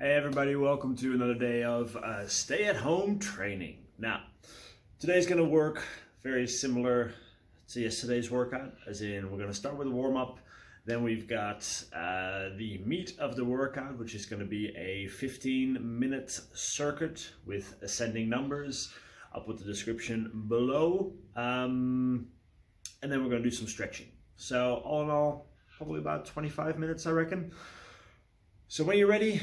Hey everybody, welcome to another day of stay-at-home training. Now, today's going to work very similar to yesterday's workout, as in we're going to start with a warm-up, then we've got the meat of the workout, which is going to be a 15-minute circuit with ascending numbers. I'll put the description below, and then we're going to do some stretching. So all in all, probably about 25 minutes, I reckon. So when you're ready,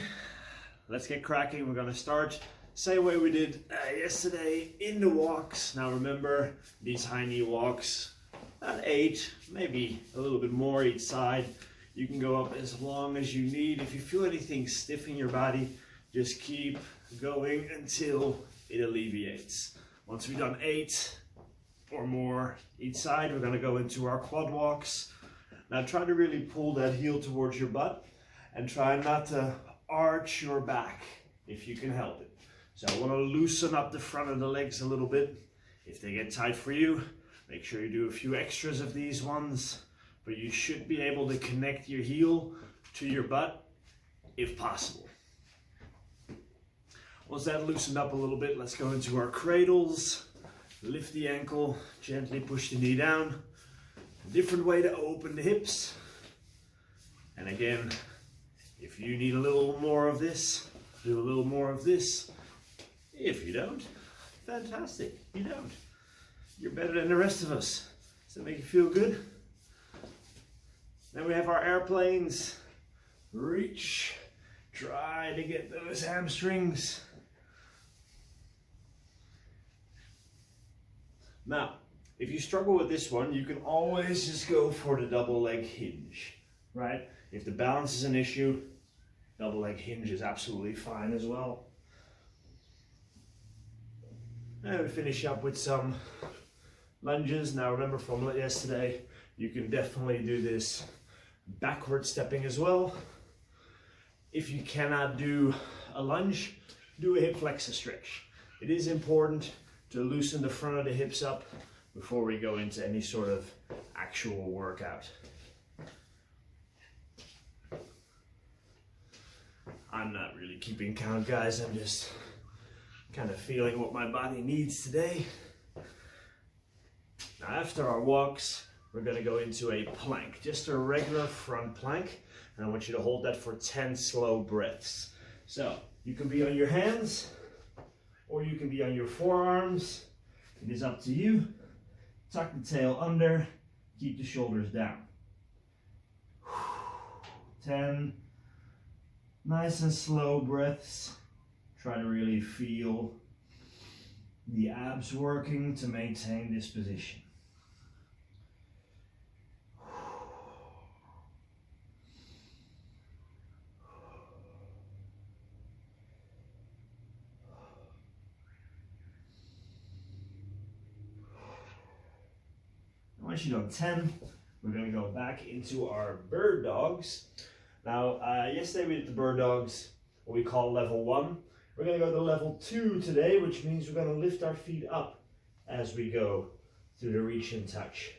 let's get cracking. We're going to start same way we did yesterday in the walks. Now remember, these high knee walks, about 8, maybe a little bit more each side. You can go up as long as you need. If you feel anything stiff in your body, just keep going until it alleviates. Once we've done 8 or more each side, we're going to go into our quad walks. Now try to really pull that heel towards your butt and try not to arch your back if you can help it. So I want to loosen up the front of the legs a little bit. If they get tight for you, make sure you do a few extras of these ones, but you should be able to connect your heel to your butt if possible. Once that loosened up a little bit, let's go into our cradles. Lift the ankle, gently push the knee down. A different way to open the hips. And again, if you need a little more of this, do a little more of this. If you don't, fantastic, you don't. You're better than the rest of us. Does that make you feel good? Then we have our airplanes. Reach, try to get those hamstrings. Now, if you struggle with this one, you can always just go for the double leg hinge, right? If the balance is an issue, double leg hinge is absolutely fine as well. And we finish up with some lunges. Now remember from yesterday, you can definitely do this backward stepping as well. If you cannot do a lunge, do a hip flexor stretch. It is important to loosen the front of the hips up before we go into any sort of actual workout. I'm not really keeping count, guys. I'm just kind of feeling what my body needs today. Now after our walks, we're going to go into a plank, just a regular front plank. And I want you to hold that for 10 slow breaths. So you can be on your hands or you can be on your forearms. It is up to you. Tuck the tail under, keep the shoulders down. 10 nice and slow breaths. Try to really feel the abs working to maintain this position. Once you've done 10, we're going to go back into our bird dogs. Now, yesterday we did the bird dogs, what we call level 1. We're going to go to level 2 today, which means we're going to lift our feet up as we go through the reach and touch.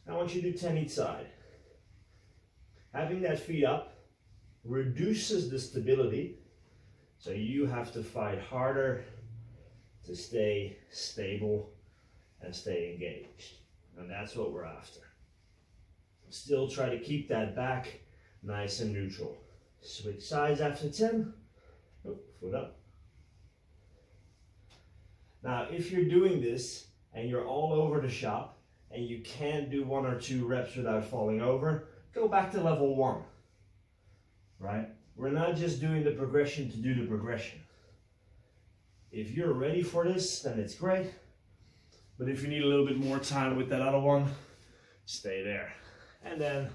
I want you to do 10 each side. Having that feet up reduces the stability, so you have to fight harder to stay stable and stay engaged. And that's what we're after. Still try to keep that back nice and neutral. Switch sides after 10. Oh, foot up. Now, if you're doing this and you're all over the shop and you can't do 1 or 2 reps without falling over, go back to level 1. Right? We're not just doing the progression to do the progression. If you're ready for this, then it's great. But if you need a little bit more time with that other one, stay there. And then,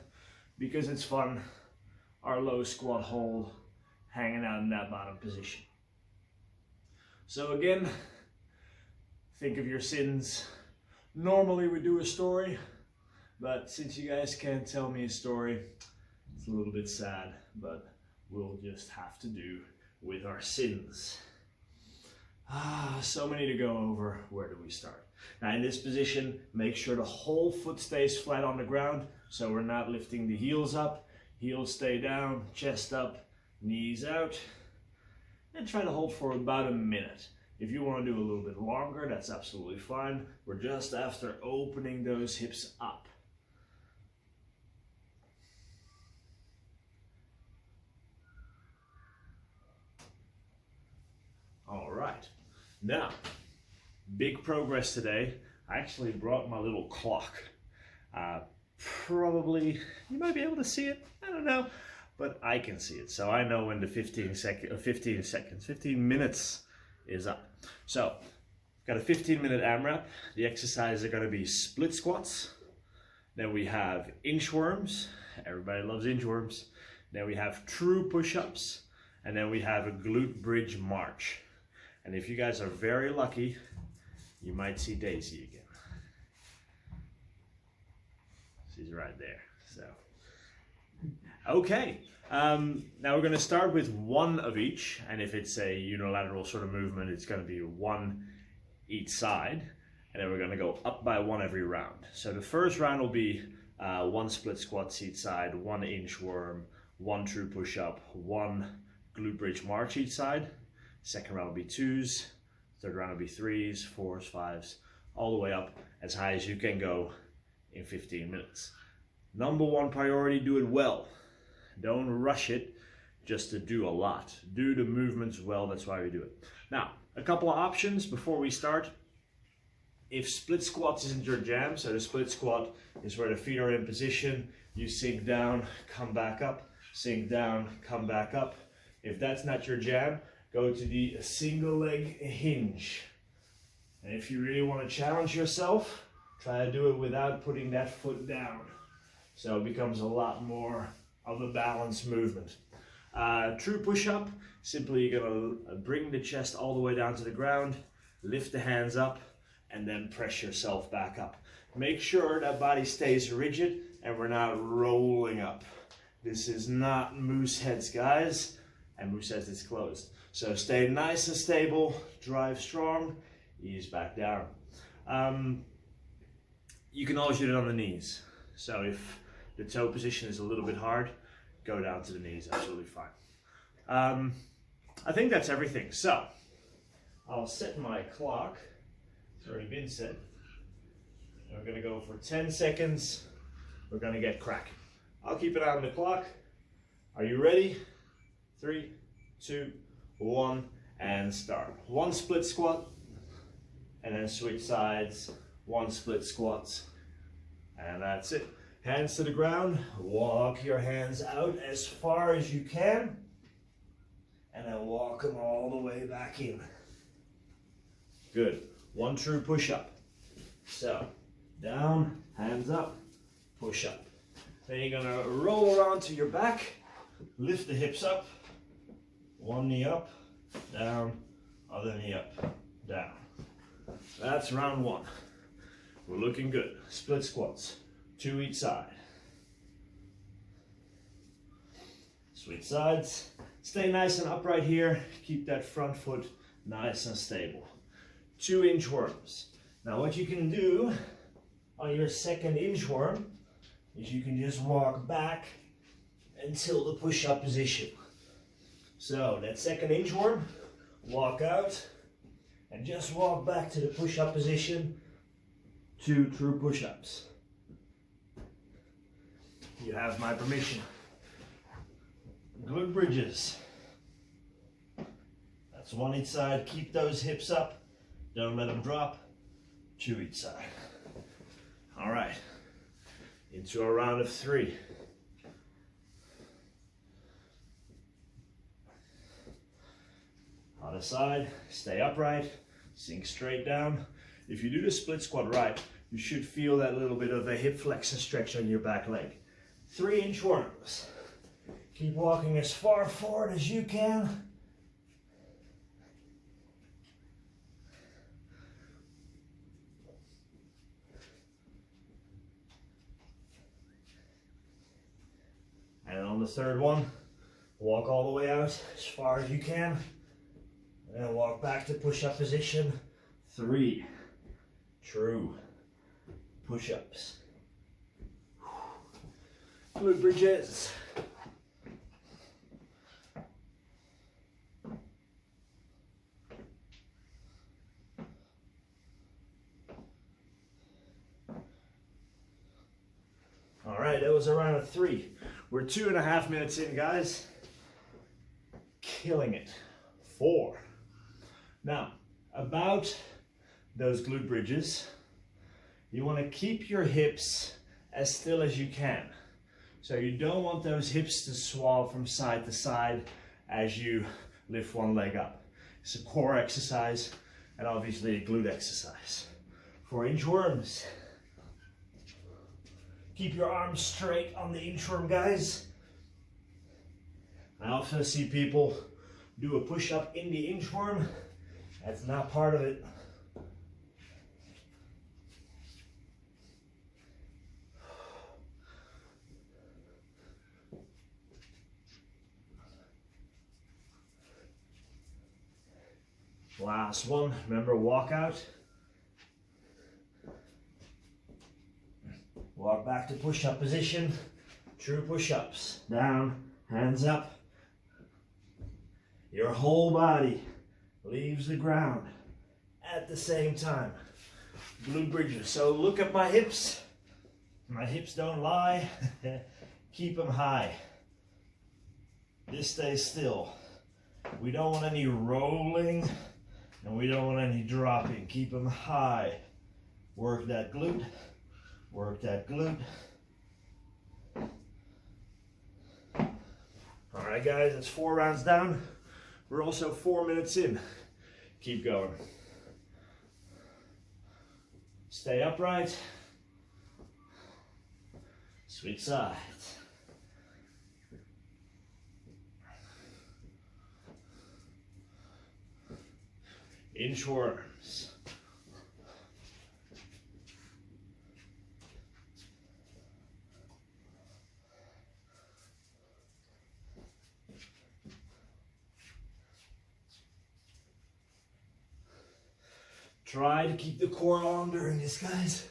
because it's fun, our low squat hold, hanging out in that bottom position. So again, think of your sins. Normally we do a story, but since you guys can't tell me a story, it's a little bit sad, but we'll just have to do with our sins. So many to go over. Where do we start? Now in this position, make sure the whole foot stays flat on the ground, so we're not lifting the heels up. Heels stay down, chest up, knees out, and try to hold for about a minute. If you want to do a little bit longer, that's absolutely fine. We're just after opening those hips up. All right, now, big progress today. I actually brought my little clock. Probably, you might be able to see it, I don't know, but I can see it. So I know when the 15 minutes is up. So, got a 15-minute AMRAP. The exercises are gonna be split squats. Then we have inchworms. Everybody loves inchworms. Then we have true push-ups. And then we have a glute bridge march. And if you guys are very lucky, you might see Daisy again. She's right there, so. Okay, now we're gonna start with one of each, and if it's a unilateral sort of movement, it's gonna be one each side, and then we're gonna go up by one every round. So the first round will be one split squats each side, one inchworm, one true push-up, one glute bridge march each side. Second round will be twos, third round will be threes, fours, fives, all the way up as high as you can go in 15 minutes. Number one priority, do it well. Don't rush it just to do a lot. Do the movements well, that's why we do it. Now, a couple of options before we start. If split squats isn't your jam, so the split squat is where the feet are in position, you sink down, come back up, sink down, come back up. If that's not your jam, go to the single leg hinge. And if you really want to challenge yourself, try to do it without putting that foot down. So it becomes a lot more of a balanced movement. True push-up, simply you're gonna bring the chest all the way down to the ground, lift the hands up, and then press yourself back up. Make sure that body stays rigid and we're not rolling up. This is not moose heads, guys, and moose heads is closed. So stay nice and stable, drive strong, ease back down. You can always do it on the knees. So if the toe position is a little bit hard, go down to the knees, absolutely fine. I think that's everything. So I'll set my clock. It's already been set. And we're gonna go for 10 seconds. We're gonna get cracking. I'll keep it on the clock. Are you ready? 3, 2, 1, and start. One split squat, and then switch sides. One split squat, and that's it. Hands to the ground, walk your hands out as far as you can, and then walk them all the way back in. Good. One true push-up. So, down, hands up, push up. Then you're gonna roll around to your back, lift the hips up, one knee up, down, other knee up, down. That's round one. We're looking good. Split squats, 2 each side. Switch sides. Stay nice and upright here. Keep that front foot nice and stable. 2 inchworms. Now what you can do on your second inchworm is you can just walk back until the push-up position. So that second inchworm, walk out and just walk back to the push-up position. 2 true push-ups. You have my permission. Glute bridges. That's 1 each side. Keep those hips up. Don't let them drop. 2 each side. All right. Into a round of 3. Other side. Stay upright. Sink straight down. If you do the split squat right, you should feel that little bit of a hip flex and stretch on your back leg. 3 inchworms. Keep walking as far forward as you can. And on the third one, walk all the way out as far as you can. And then walk back to push-up position. 3 true push-ups. Glute bridges. right, that was a round of 3. We're 2.5 minutes in, guys. Killing it. 4. Now, about those glute bridges, you want to keep your hips as still as you can. So you don't want those hips to swell from side to side as you lift one leg up. It's a core exercise and obviously a glute exercise. For inchworms, keep your arms straight on the inchworm, guys. I often see people do a push-up in the inchworm. That's not part of it. Last one, remember, walk out. Walk back to push-up position. True push-ups. Down, hands up. Your whole body leaves the ground at the same time. Glute bridges. So look at my hips. My hips don't lie. Keep them high. This stays still. We don't want any rolling and we don't want any dropping. Keep them high. Work that glute. Work that glute. All right, guys, that's 4 rounds down. We're also 4 minutes in. Keep going. Stay upright. Switch sides. Inchworms. Try to keep the core on during this, guys.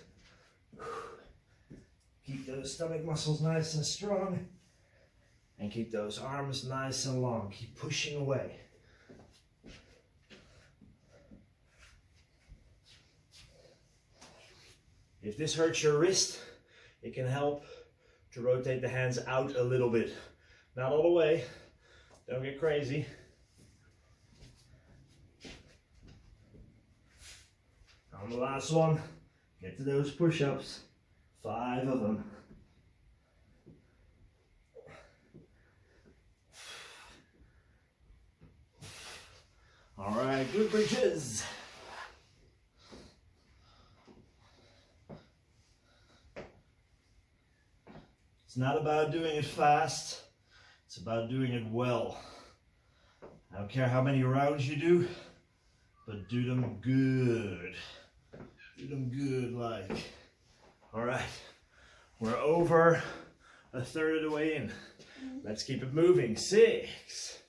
Keep those stomach muscles nice and strong. And keep those arms nice and long. Keep pushing away. If this hurts your wrist, it can help to rotate the hands out a little bit. Not all the way. Don't get crazy. On the last one, get to those push-ups. 5 of them. All right, glute bridges. It's not about doing it fast. It's about doing it well. I don't care how many rounds you do, but do them good. Do them good, like. All right, we're over a third of the way in. Let's keep it moving. 6.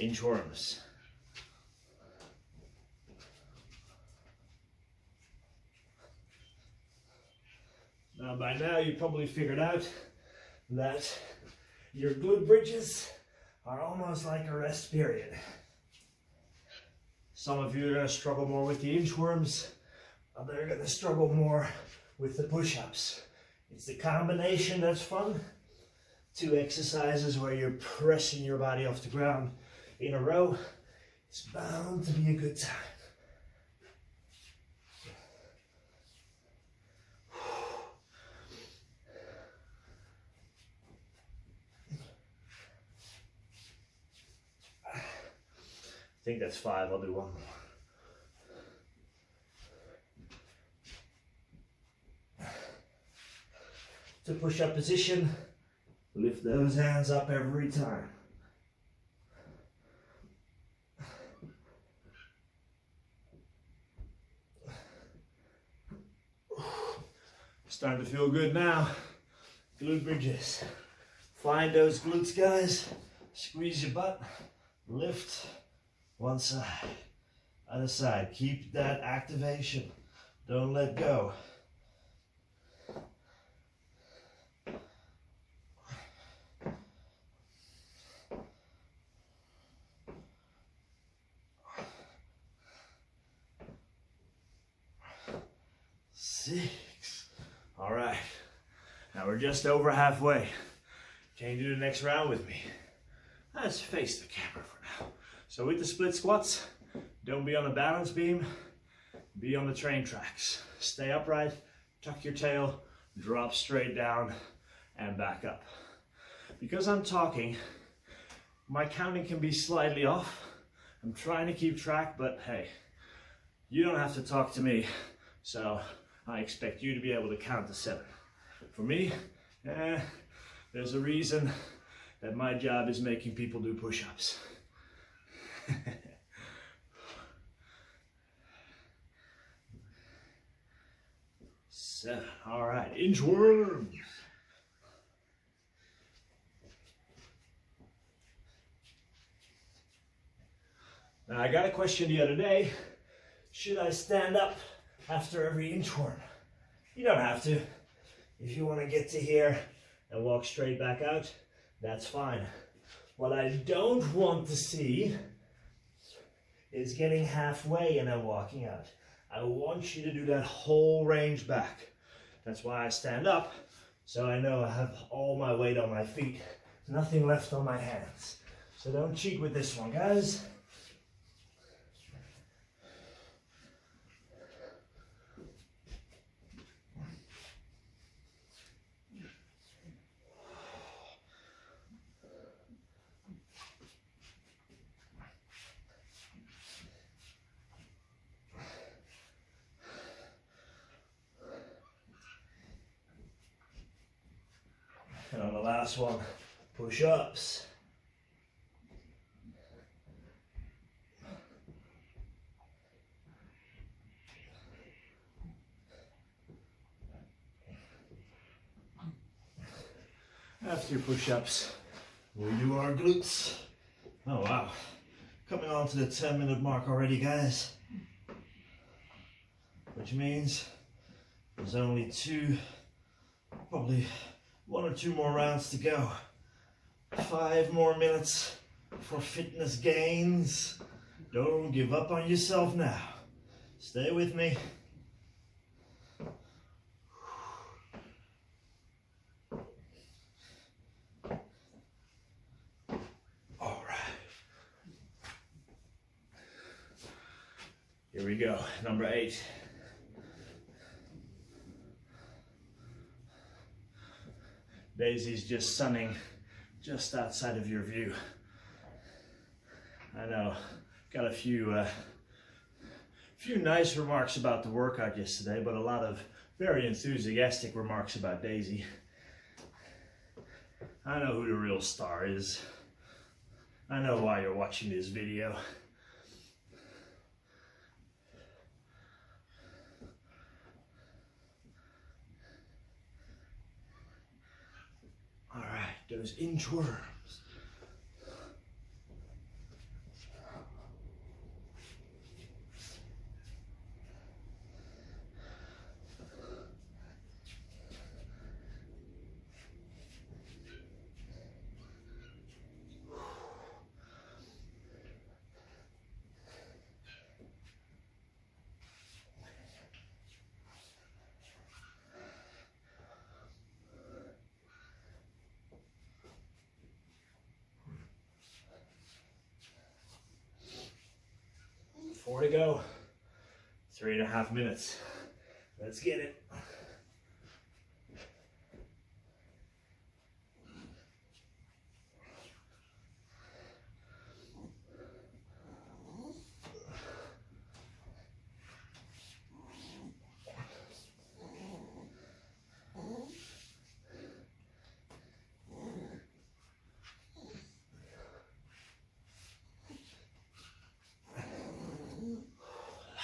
Inchworms. Now by now you probably figured out that your glute bridges are almost like a rest period. Some of you are going to struggle more with the inchworms, others are going to struggle more with the push-ups. It's the combination that's fun. 2 exercises where you're pressing your body off the ground in a row. It's bound to be a good time. I think that's 5. I'll do one more. To push-up position, lift those hands up every time. Starting to feel good now. Glute bridges. Find those glutes, guys. Squeeze your butt. Lift. One side. Other side. Keep that activation. Don't let go. 6. All right, now we're just over halfway. Can you do the next round with me? Let's face the camera for now. So with the split squats, don't be on the balance beam, be on the train tracks. Stay upright, tuck your tail, drop straight down and back up. Because I'm talking, my counting can be slightly off. I'm trying to keep track, but hey, you don't have to talk to me, so I expect you to be able to count to 7. For me, there's a reason that my job is making people do push-ups. 7. All right, inchworms. Now, I got a question the other day. Should I stand up after every inchworm? You don't have to. If you want to get to here and walk straight back out, that's fine. What I don't want to see is getting halfway and then walking out. I want you to do that whole range back. That's why I stand up, so I know I have all my weight on my feet, nothing left on my hands. So don't cheat with this one, guys. And on the last one, push-ups. After your push-ups, we do our glutes. Oh wow, coming on to the 10-minute mark already, guys. Which means there's only probably 1 or 2 more rounds to go. 5 more minutes for fitness gains. Don't give up on yourself now. Stay with me. All right. Here we go, number 8. Daisy's just sunning just outside of your view. I know, got a few nice remarks about the workout yesterday, but a lot of very enthusiastic remarks about Daisy. I know who the real star is. I know why you're watching this video. All right, those inchworms. Four to go, 3.5 minutes. Let's get it.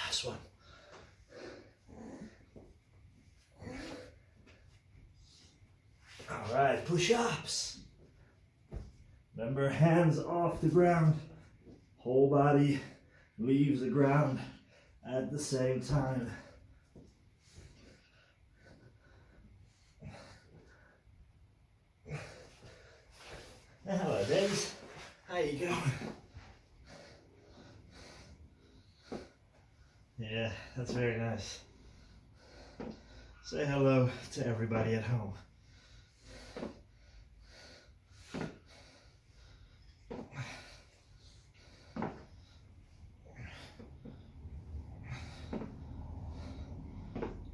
Last one. All right, push-ups. Remember, hands off the ground. Whole body leaves the ground at the same time. Hello, Des. How you going? Yeah, that's very nice. Say hello to everybody at home.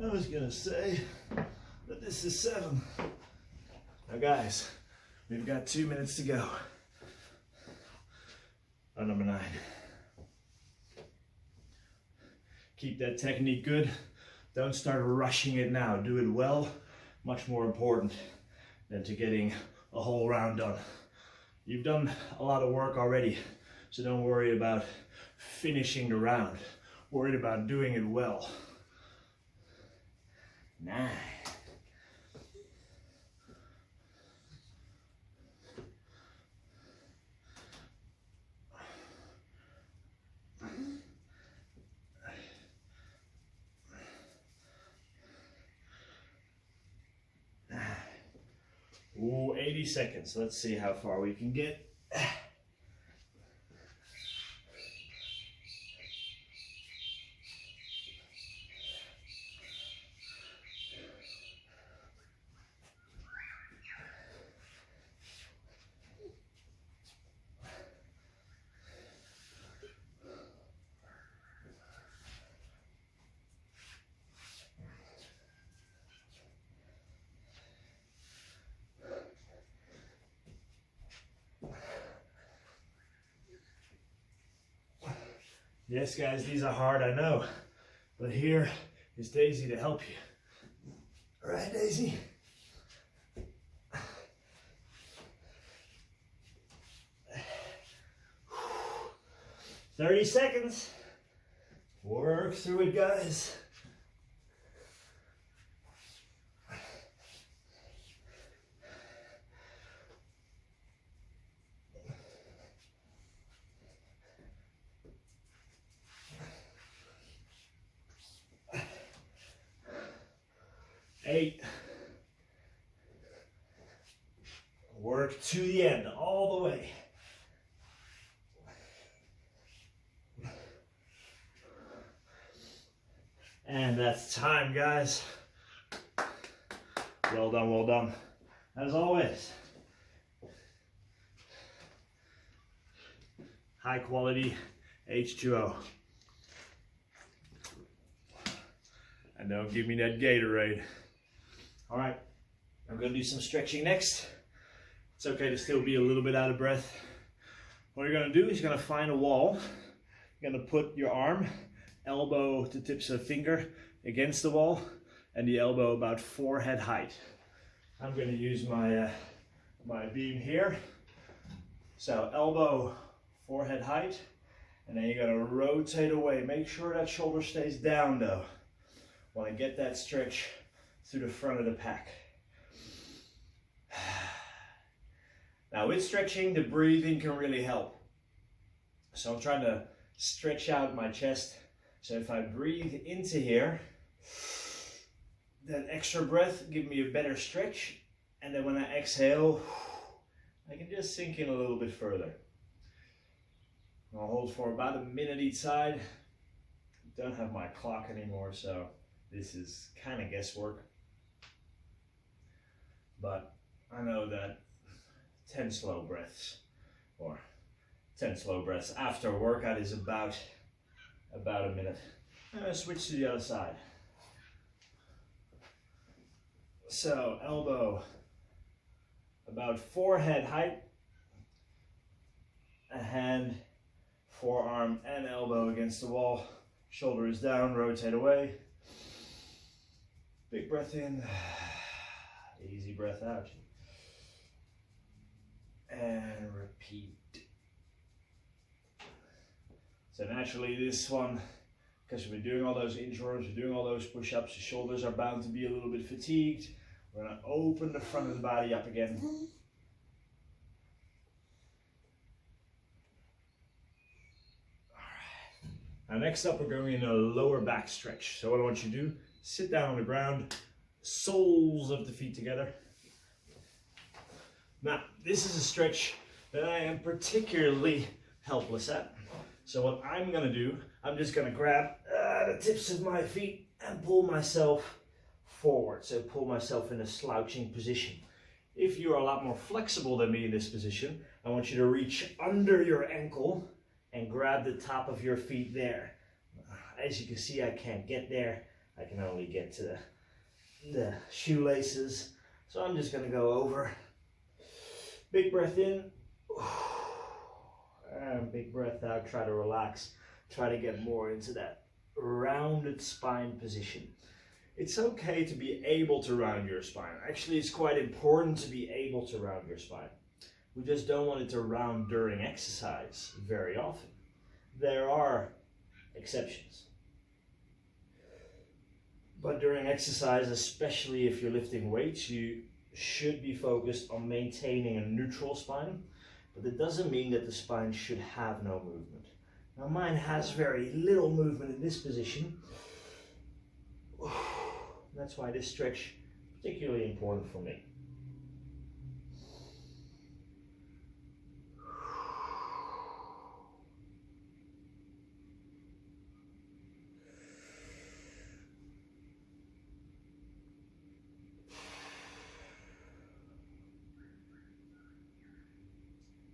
I was gonna say that this is 7. Now guys, we've got 2 minutes to go on number 9. Keep that technique good. Don't start rushing it now. Do it well. Much more important than to getting a whole round done. You've done a lot of work already, so don't worry about finishing the round. Worry about doing it well. 9. Ooh, 80 seconds. Let's see how far we can get. Yes, guys, these are hard, I know, but here is Daisy to help you. All right, Daisy? 30 seconds. Work through it, guys. Eight. Work to the end, all the way. And that's time, guys. Well done, well done. As always, high quality H2O. And don't give me that Gatorade. All right, I'm gonna do some stretching next. It's okay to still be a little bit out of breath. What you're gonna do is you're gonna find a wall. You're gonna put your arm, elbow to tips of finger against the wall, and the elbow about forehead height. I'm gonna use my, my beam here. So elbow, forehead height, and then you're gonna rotate away. Make sure that shoulder stays down though. Want to get that stretch through the front of the pack. Now with stretching, the breathing can really help. So I'm trying to stretch out my chest. So if I breathe into here, that extra breath give me a better stretch. And then when I exhale, I can just sink in a little bit further. I'll hold for about a minute each side. Don't have my clock anymore, so this is kind of guesswork. But I know that 10 slow breaths, or 10 slow breaths after a workout is about a minute. I'm gonna switch to the other side. So elbow about forehead height, a hand, forearm and elbow against the wall, shoulder is down, rotate away. Big breath in, easy breath out. And repeat. So naturally this one, because we're doing all those inchworms, we're doing all those push-ups, the shoulders are bound to be a little bit fatigued. We're going to open the front of the body up again. Alright. Now next up we're going in a lower back stretch. So what I want you to do, sit down on the ground, soles of the feet together. Now, this is a stretch that I am particularly helpless at. So what I'm gonna do, I'm just gonna grab the tips of my feet and pull myself forward. So pull myself in a slouching position. If you're a lot more flexible than me in this position, I want you to reach under your ankle and grab the top of your feet there. As you can see, I can't get there. I can only get to the shoelaces. So I'm just gonna go over. Big breath in. And big breath out. Try to relax. Try to get more into that rounded spine position. It's okay to be able to round your spine. Actually, it's quite important to be able to round your spine. We just don't want it to round during exercise very often. There are exceptions. But during exercise, especially if you're lifting weights, you should be focused on maintaining a neutral spine. But it doesn't mean that the spine should have no movement. Now mine has very little movement in this position. That's why this stretch is particularly important for me.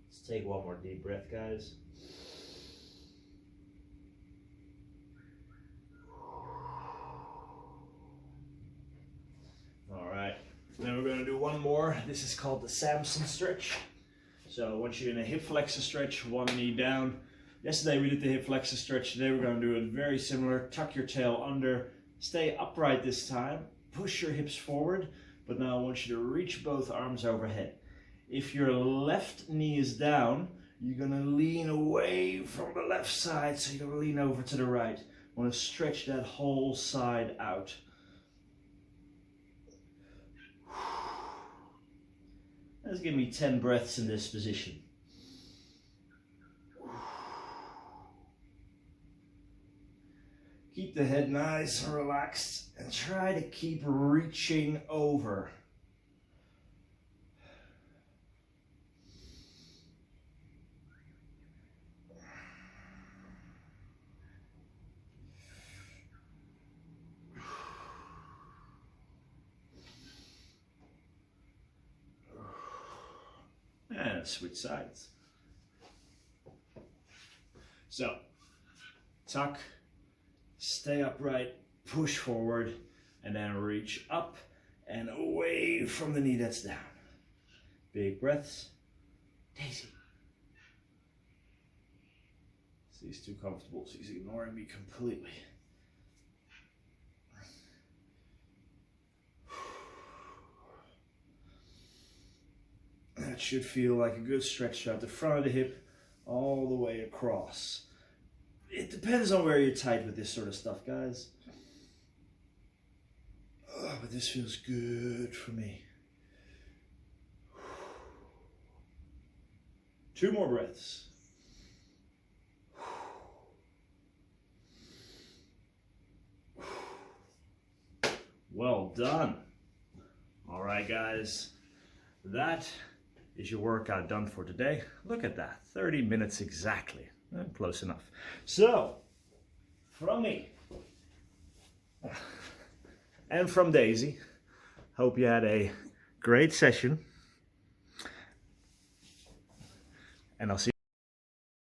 Let's take one more deep breath, guys. Then we're going to do one more. This is called the Samson stretch. So once you're in a hip flexor stretch, one knee down. Yesterday we did the hip flexor stretch. Today we're going to do it very similar. Tuck your tail under. Stay upright this time. Push your hips forward. But now I want you to reach both arms overhead. If your left knee is down, you're going to lean away from the left side. So you're going to lean over to the right. Want to stretch that whole side out. Let's give me 10 breaths in this position. Keep the head nice and relaxed and try to keep reaching over. And switch sides. So, tuck, stay upright, push forward, and then reach up and away from the knee that's down. Big breaths. Daisy. She's too comfortable. She's ignoring me completely. That should feel like a good stretch throughout the front of the hip all the way across. It depends on where you're tight with this sort of stuff, guys. Oh, but this feels good for me. 2 more breaths. Well done. All right, guys. That is your workout done for today. Look at that, 30 minutes exactly. Close enough. So, from me and from Daisy, hope you had a great session. And I'll see you.